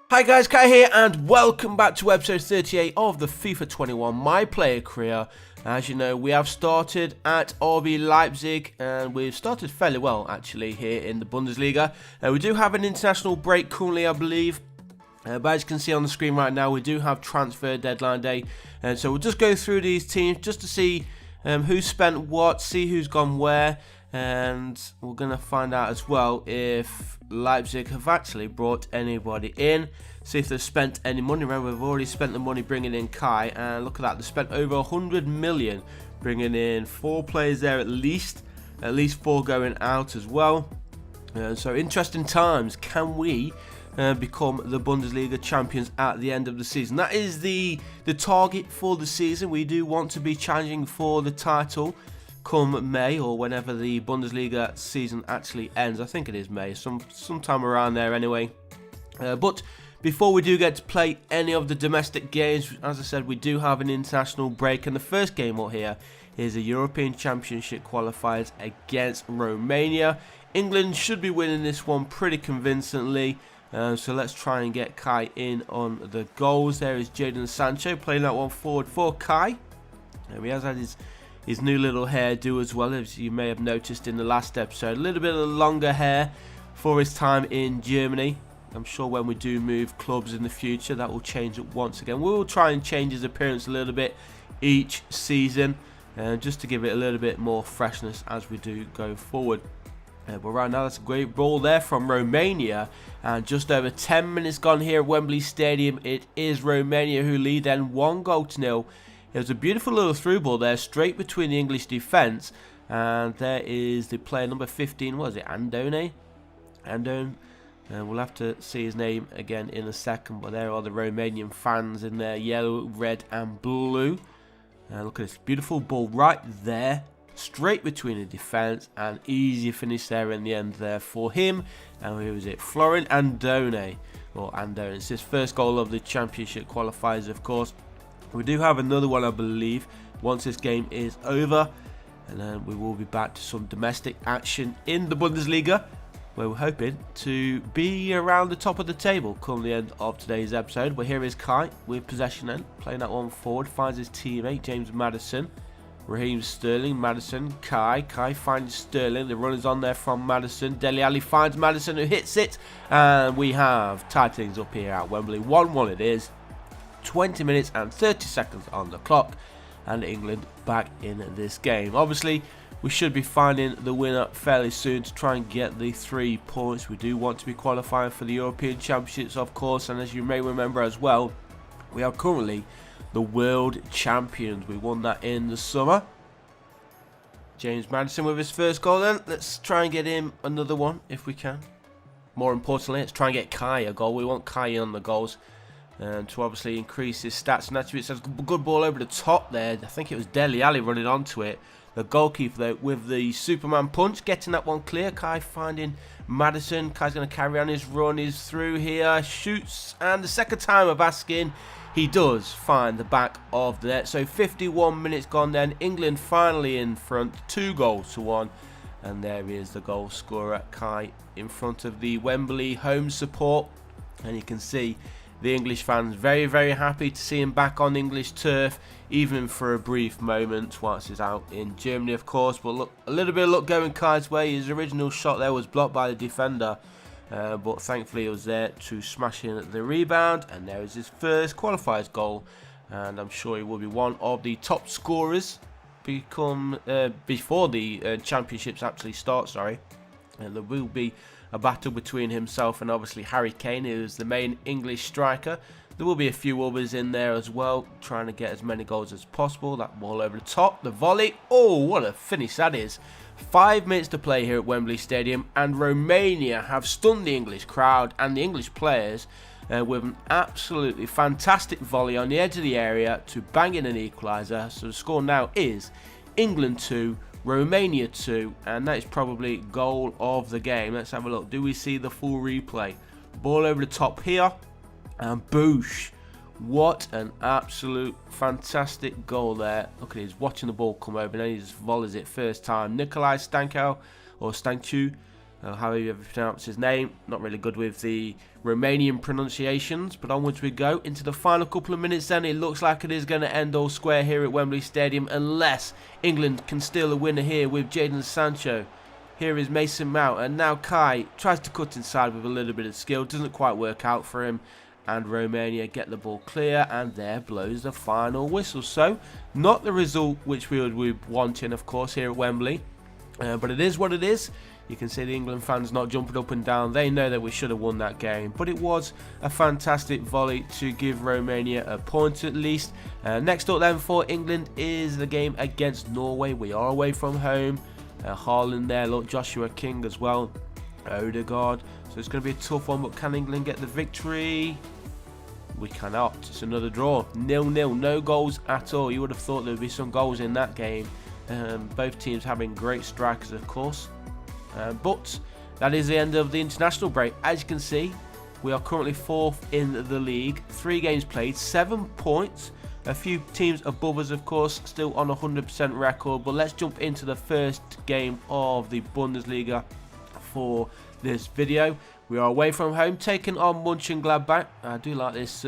Hi guys, Kai here and welcome back to episode 38 of the FIFA 21 My Player Career. As you know, we have started at RB Leipzig and we've started fairly well actually here in the Bundesliga. We do have an international break currently, I believe. But as you can see on the screen right now, we do have transfer deadline day. And so we'll just go through these teams just to see who spent what, see who's gone where. And we're going to find out as well if Leipzig have actually brought anybody in. See if they've spent any money. Remember, we've already spent the money bringing in Kai. And look at that, they spent over 100 million bringing in 4 players there at least 4 going out as well. So interesting times. Can we become the Bundesliga champions at the end of the season? That is the target for the season. We do want to be challenging for the title come May, or whenever the Bundesliga season actually ends. I think it is May, sometime around there anyway. But before we do get to play any of the domestic games, as I said, we do have an international break, and the first game out here is a European Championship qualifiers against Romania. England should be winning this one pretty convincingly. So let's try and get Kai in on the goals. There is Jadon Sancho playing that one forward for Kai. He has had his new little hairdo as well, as you may have noticed in the last episode. A little bit of longer hair for his time in Germany. I'm sure when we do move clubs in the future, that will change it once again. We will try and change his appearance a little bit each season, just to give it a little bit more freshness as we do go forward. But right now, that's a great ball there from Romania. And just over 10 minutes gone here at Wembley Stadium. It is Romania who lead then 1-0. It was a beautiful little through ball there, straight between the English defence. And there is the player number 15, what is it, Andone? We'll have to see his name again in a second. But there are the Romanian fans in their yellow, red and blue. Look at this beautiful ball right there, straight between the defence, and easy finish there in the end there for him. And who is it? Florent Andone. Or Andone. It's his first goal of the championship qualifiers, of course. We do have another one, I believe, once this game is over. And then we will be back to some domestic action in the Bundesliga, where we're hoping to be around the top of the table come the end of today's episode. But here is Kai with possession then, playing that one forward, finds his teammate James Maddison. Raheem Sterling, Maddison, Kai finds Sterling, the run is on there from Maddison. Dele Alli finds Maddison, who hits it, and we have tied things up here at Wembley. 1-1 it is, 20 minutes and 30 seconds on the clock, and England back in this game. Obviously, we should be finding the winner fairly soon to try and get the 3 points. We do want to be qualifying for the European Championships, of course, and as you may remember as well, we are currently the world champions. We won that in the summer. James Maddison with his first goal then. Let's try and get him another one if we can. More importantly, let's try and get Kai a goal. We want Kai in on the goals to obviously increase his stats and attributes. There's a good ball over the top there. I think it was Dele Alli running onto it. The goalkeeper though with the Superman punch, getting that one clear. Kai finding Maddison. Kai's going to carry on his run. He's through here, shoots, and the second time of asking, he does find the back of the net. So 51 minutes gone then. England finally in front, 2-1. And there is the goal scorer, Kai, in front of the Wembley home support. And you can see the English fans very, very happy to see him back on English turf, even for a brief moment whilst he's out in Germany, of course. But look, a little bit of luck going Kai's way. His original shot there was blocked by the defender. But thankfully he was there to smash in the rebound, and there is his first qualifiers goal, and I'm sure he will be one of the top scorers before the championships actually start, and there will be a battle between himself and obviously Harry Kane, who is the main English striker. There will be a few others in there as well, trying to get as many goals as possible. That ball over the top, the volley. Oh, what a finish that is. 5 minutes to play here at Wembley Stadium, and Romania have stunned the English crowd and the English players with an absolutely fantastic volley on the edge of the area to bang in an equaliser. So the score now is England 2, Romania 2, and that is probably goal of the game. Let's have a look. Do we see the full replay? Ball over the top here, and boosh. What an absolute fantastic goal there. Look at he's watching the ball come over and then he just volleys it first time. Nikolai Stankow, or Stanchu, however you pronounce his name. Not really good with the Romanian pronunciations, but onwards we go into the final couple of minutes. Then it looks like it is going to end all square here at Wembley Stadium, unless England can steal a winner here with Jadon Sancho. Here is Mason Mount, and now Kai tries to cut inside with a little bit of skill. Doesn't quite work out for him, and Romania get the ball clear, and there blows the final whistle. So not the result which we would be wanting, of course, here at Wembley, but it is what it is. You can see the England fans not jumping up and down. They know that we should have won that game, but it was a fantastic volley to give Romania a point at least. Next up then for England is the game against Norway. We are away from home. Haaland there, look, Joshua King as well, Odegaard. So it's going to be a tough one, but can England get the victory? We cannot. It's another draw, 0-0, no goals at all. You would have thought there would be some goals in that game. Both teams having great strikers, of course. But that is the end of the international break. As you can see, we are currently 4th in the league. 3 games played, 7 points. A few teams above us, of course, still on a 100% record. But let's jump into the first game of the Bundesliga for this video. We are away from home, taking on Mönchengladbach. I do like this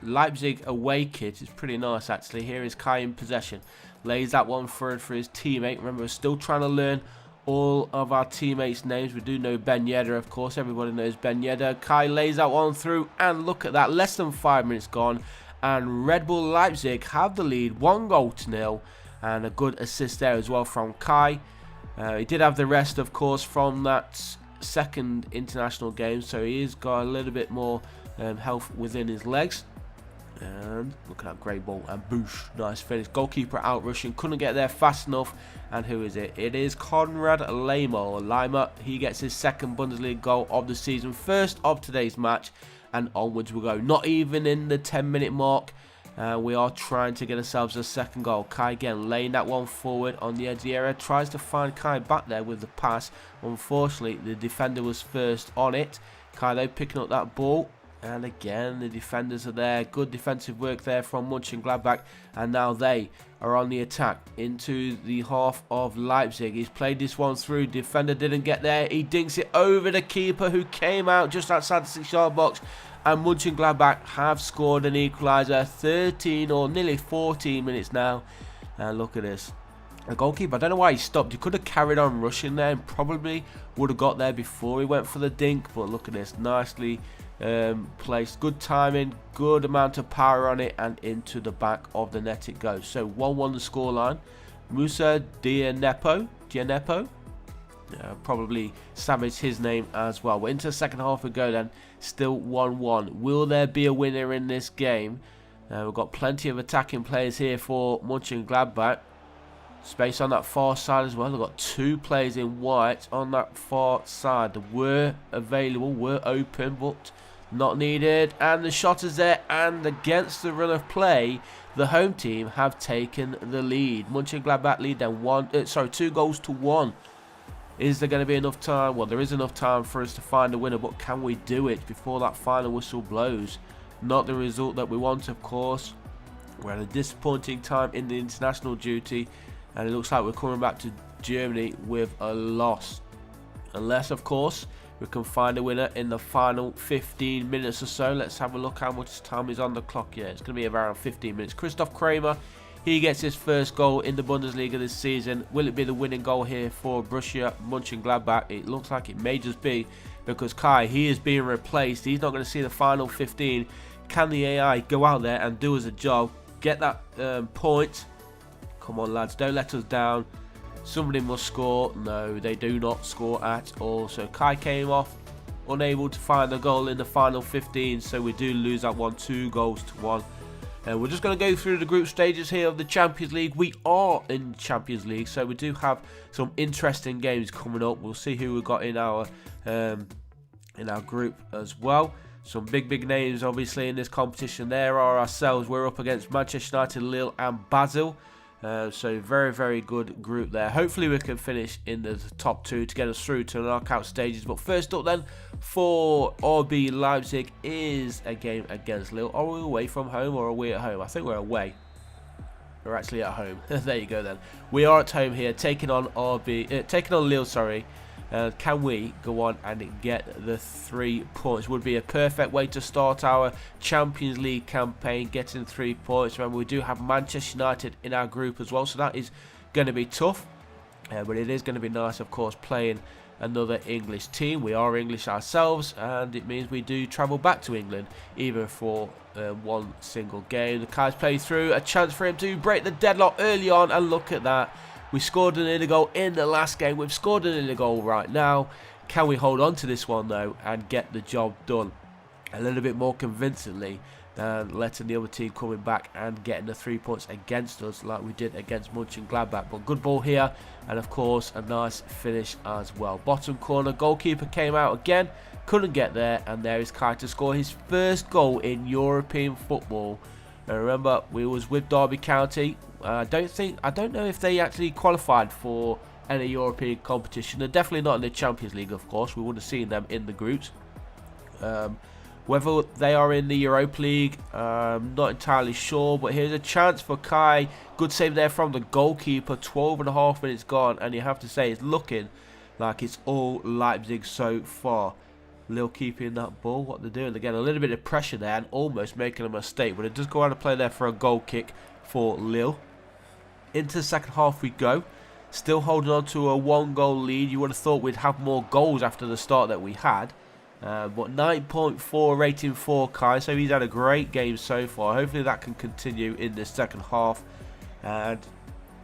Leipzig away kit. It's pretty nice, actually. Here is Kai in possession. Lays that one forward for his teammate. Remember, we're still trying to learn all of our teammates' names. We do know Ben Yedder, of course. Everybody knows Ben Yedder. Kai lays that one through, and look at that. Less than 5 minutes gone, and Red Bull Leipzig have the lead, 1-0, and a good assist there as well from Kai. He did have the rest, of course, from that second international game, so he's got a little bit more health within his legs. And look at that great ball, and boosh, nice finish. Goalkeeper out rushing, couldn't get there fast enough. And who is it? It is Konrad Laimer. He gets his second Bundesliga goal of the season, first of today's match, and onwards we go. Not even in the 10-minute mark. We are trying to get ourselves a second goal. Kai again laying that one forward on the edge of the area. Tries to find Kai back there with the pass. Unfortunately, the defender was first on it. Kai though picking up that ball. And again, the defenders are there. Good defensive work there from Mönchengladbach. And now they are on the attack into the half of Leipzig. He's played this one through. Defender didn't get there. He dinks it over the keeper, who came out just outside the 6-yard box. And Mönchengladbach have scored an equaliser. 13 or nearly 14 minutes now. And look at this. The goalkeeper, I don't know why he stopped. He could have carried on rushing there and probably would have got there before he went for the dink. But look at this. Nicely placed. Good timing. Good amount of power on it. And into the back of the net it goes. So 1-1 the scoreline. Musa Gianepo. Probably savaged his name as well. We're into the second half we go then. Still 1-1. Will there be a winner in this game? We've got plenty of attacking players here for Mönchengladbach. Space on that far side as well. They've got 2 players in white on that far side. They were available, were open, but not needed. And the shot is there, and against the run of play, the home team have taken the lead. Mönchengladbach lead then 2-1. Is there going to be enough time? Well, there is enough time for us to find a winner, but can we do it before that final whistle blows? Not the result that we want, of course. We're at a disappointing time in the international duty, and it looks like we're coming back to Germany with a loss. Unless, of course, we can find a winner in the final 15 minutes or so. Let's have a look how much time is on the clock. Yeah, it's going to be around 15 minutes. Christoph Kramer, he gets his first goal in the Bundesliga this season. Will it be the winning goal here for Borussia Mönchengladbach? It looks like it may just be, because Kai, he is being replaced. He's not going to see the final 15. Can the AI go out there and do us a job? Get that point. Come on, lads, don't let us down. Somebody must score. No, they do not score at all. So Kai came off, unable to find the goal in the final 15. So we do lose that one, 2-1. And we're just going to go through the group stages here of the Champions League. We are in Champions League, so we do have some interesting games coming up. We'll see who we've got in our group as well. Some big names, obviously, in this competition. There are ourselves. We're up against Manchester United, Lille, and Basel. So very good group there. Hopefully we can finish in the top 2 to get us through to the knockout stages. But first up then for RB Leipzig is a game against Lille. Are we away from home or are we at home? I think we're away. We're actually at home. There you go then. We are at home here, taking on Lille, sorry. Can we go on and get the 3 points? Would be a perfect way to start our Champions League campaign, getting 3 points. Remember, we do have Manchester United in our group as well, so that is going to be tough. But it is going to be nice, of course, playing another English team. We are English ourselves, and it means we do travel back to England, even for one single game. The Kai's play through, a chance for him to break the deadlock early on, and look at that. We scored an early goal in the last game. We've scored an early goal right now. Can we hold on to this one, though, and get the job done a little bit more convincingly than letting the other team coming back and getting the 3 points against us like we did against Mönchengladbach? But good ball here, and of course a nice finish as well. Bottom corner, goalkeeper came out again, couldn't get there, and there is Kai to score his first goal in European football. And remember, we was with Derby County. I don't know if they actually qualified for any European competition. They're definitely not in the Champions League, of course. We would have seen them in the groups. Whether they are in the Europa League, not entirely sure. But here's a chance for Kai. Good save there from the goalkeeper. 12.5 minutes gone, and you have to say it's looking like it's all Leipzig so far. Lille keeping that ball. What they're doing, again, a little bit of pressure there and almost making a mistake. But it does go out of play there for a goal kick for Lille. Into the second half we go. Still holding on to a 1-goal lead. You would have thought we'd have more goals after the start that we had. But 9.4 rating for Kai, so he's had a great game so far. Hopefully that can continue in the second half, and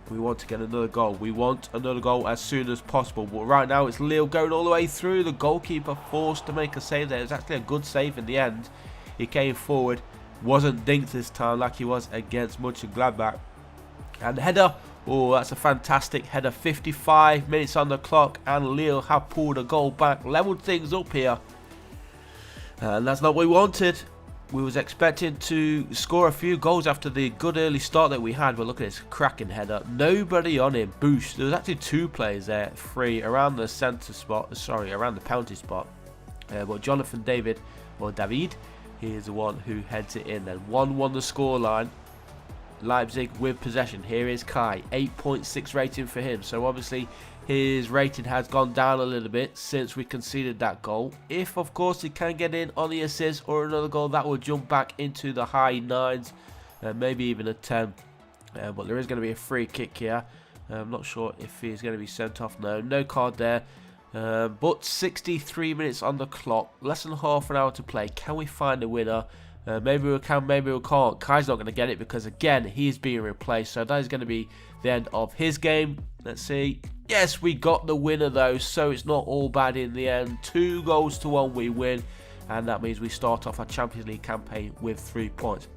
we want to get another goal. We want another goal as soon as possible, but right now it's Lille going all the way through. The goalkeeper forced to make a save there. It was actually a good save in the end. He came forward, wasn't dinked this time like he was against Mönchengladbach. And the header, oh, that's a fantastic header. 55 minutes on the clock, and Lille have pulled a goal back, leveled things up here. And that's not what we wanted. We was expecting to score a few goals after the good early start that we had. But look at this cracking header. Nobody on him. Boosh. There was actually 2 players there. 3 around the centre spot. Sorry, around the penalty spot. But Jonathan David, he is the one who heads it in. Then 1-1 the scoreline. Leipzig with possession. Here is Kai. 8.6 rating for him. So obviously his rating has gone down a little bit since we conceded that goal. If, of course, he can get in on the assist or another goal, that will jump back into the high 9s, maybe even a 10. But there is going to be a free kick here. I'm not sure if he's going to be sent off. No card there. But 63 minutes on the clock. Less than half an hour to play. Can we find a winner? Maybe we can, maybe we can't. Kai's not going to get it because, again, he's being replaced. So that is going to be the end of his game. Let's see. Yes, we got the winner, though, so it's not all bad in the end. 2-1 we win, and that means we start off our Champions League campaign with 3 points.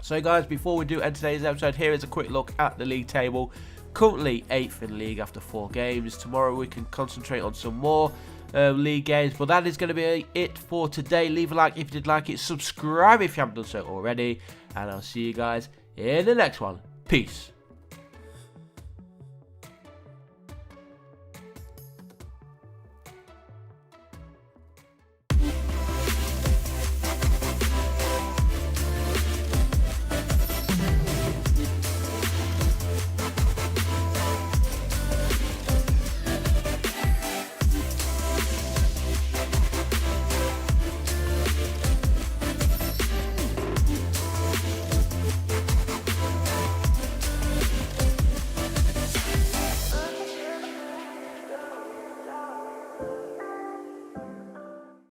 So, guys, before we do end today's episode, here is a quick look at the league table. Currently 8th in the league after 4 games. Tomorrow we can concentrate on some more league games, but that is going to be it for today. Leave a like if you did like it, subscribe if you haven't done so already, and I'll see you guys in the next one. Peace.